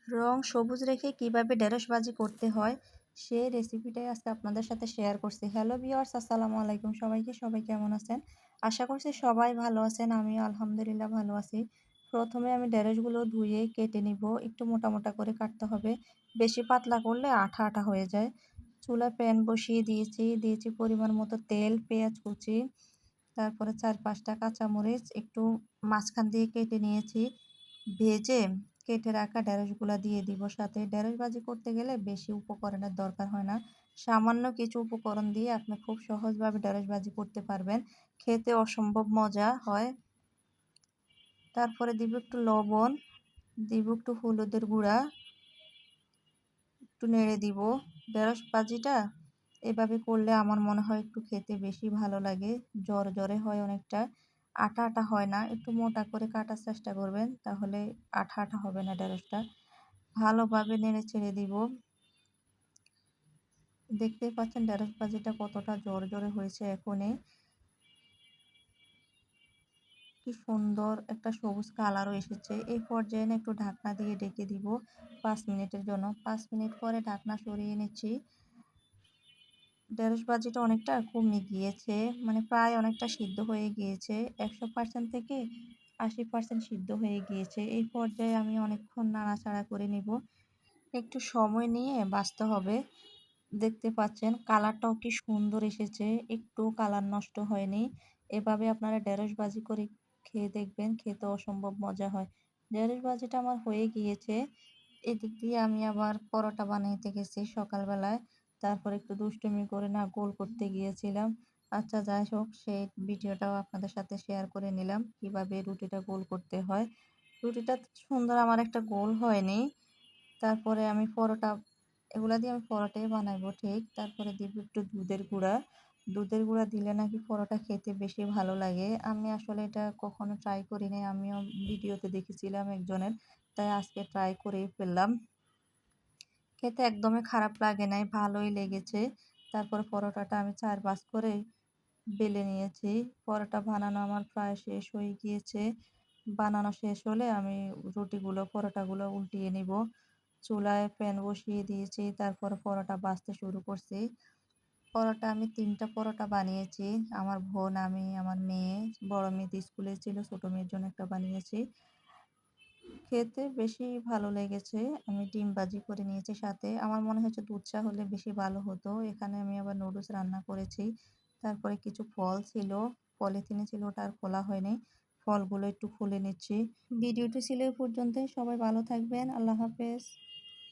রং সবুজ রেখে কিভাবে ঢেঁড়স ভাজি করতে হয় সেই রেসিপিটাই আজকে আপনাদের সাথে শেয়ার করছি। হ্যালো ভিউয়ার্স, আসসালামু আলাইকুম সবাইকে। সবাই কেমন আছেন? আশা করছি সবাই ভালো আছেন। আমিও আলহামদুলিল্লাহ ভালো আছি। প্রথমে আমি ঢেঁড়সগুলো ধুয়ে কেটে নিব। একটু মোটা মোটা করে কাটতে হবে, বেশি পাতলা করলে আঠা আঠা হয়ে যায়। চুলায় প্যান বসিয়ে দিয়েছি পরিমাণ মতো তেল, পেঁয়াজ কুচি, তারপরে 4-5টা কাঁচামরিচ একটু মাঝখান দিয়ে কেটে নিয়েছি। ভেজে কেটে রাখা ঢেঁড়সগুলা দিয়ে দিব সাথে। ঢেঁড়স ভাজি করতে গেলে বেশি উপকরণের দরকার হয় না, সামান্য কিছু উপকরণ দিয়ে আপনি খুব সহজভাবে ঢেঁড়স ভাজি করতে পারবেন। খেতে অসম্ভব মজা হয়। তারপরে দিব একটু লবণ, দিব একটু হলুদের গুঁড়া, একটু নেড়ে দিব। ঢেঁড়স ভাজিটা এভাবে করলে আমার মনে হয় একটু খেতে বেশি ভালো লাগে। জরে হয় অনেকটা, আঠা আঠা হয় না। একটু মোটা করে কাটার চেষ্টা করবেন, তাহলে আঠা আঠা হবে না ঢেঁড়সটা। ভালোভাবে নেড়ে ছেড়ে দিব। দেখতেই পাচ্ছেন ঢেঁড়স ভাজিটা কতটা জরে হয়েছে। এখনই কি সুন্দর একটা সবুজ কালারও এসেছে। এই পর্যায়ে একটু ঢাকনা দিয়ে ঢেকে দিব 5 মিনিটের জন্য। 5 মিনিট পরে ঢাকনা সরিয়ে নিচ্ছি। ঢেঁড়স ভাজিটা অনেকটা কমে গিয়েছে, মানে প্রায় অনেকটা সিদ্ধ হয়ে গিয়েছে। 100% থেকে 80% সিদ্ধ হয়ে গিয়েছে। এই পর্যায়ে আমি অনেকক্ষণ নাড়াচাড়া করে নিব। একটু সময় নিয়ে ভাজতে হবে। দেখতে পাচ্ছেন কালারটাও কি সুন্দর এসেছে, একটু কালার নষ্ট হয়নি। এভাবে আপনারা ঢেঁড়স ভাজি করে খেয়ে দেখবেন, খেতে অসম্ভব মজা হয়। ঢেঁড়স ভাজিটা আমার হয়ে গিয়েছে। এদিক দিয়ে আমি আবার পরোটা বানাইতে গেছি সকালবেলায়। তারপর একটু দুষ্টুমি করে না গোল করতে গিয়েছিলাম। আচ্ছা যাই হোক, সেই ভিডিওটাও আপনাদের সাথে শেয়ার করে নিলাম কিভাবে রুটিটা গোল করতে হয়। রুটিটা সুন্দর আমার একটা গোল হয়নি। তারপরে আমি পরোটা, এগুলা দিয়ে আমি পরোটাই বানাবো ঠিক। তারপরে দিব একটু দুধের গুঁড়া। দুধের গুঁড়া দিলে নাকি পরোটা খেতে বেশি ভালো লাগে। আমি আসলে এটা কখনো ট্রাই করি নাই, আমিও ভিডিওতে দেখেছিলাম একজনের, তাই আজকে ট্রাই করেই ফেললাম। খেতে একদমই খারাপ লাগে নাই, ভালোই লেগেছে। তারপর পরোটাটা আমি 4 ভাঁজ করে বেলে নিয়েছি। পরোটা বানানো আমার প্রায় শেষ হয়ে গিয়েছে। বানানো শেষ হলে আমি পরোটাগুলো উল্টিয়ে নিব। চুলায় প্যান বসিয়ে দিয়েছি, তারপর পরোটা ভাজতে শুরু করছি। পরোটা আমি 3টা পরোটা বানিয়েছি। আমার বোন, আমি, আমার মেয়ে। বড় মেয়ে তো স্কুলে ছিল, ছোট মেয়ের জন্য একটা বানিয়েছি। খেতে বেশি ভালো লেগেছে। আমি ডিম ভাজি করে নিয়েছি সাথে। আমার মনে হচ্ছে দুধ চা হলে বেশি ভালো হতো। এখানে আমি আবার নুডলস রান্না করেছি। তারপরে কিছু ফল ছিল, পলিথিনে ছিল, ওটা আর খোলা হয়নি। ফলগুলো একটু খুলে নিচ্ছি। ভিডিওটি ছিল এই পর্যন্তই। সবাই ভালো থাকবেন। আল্লাহ হাফেজ।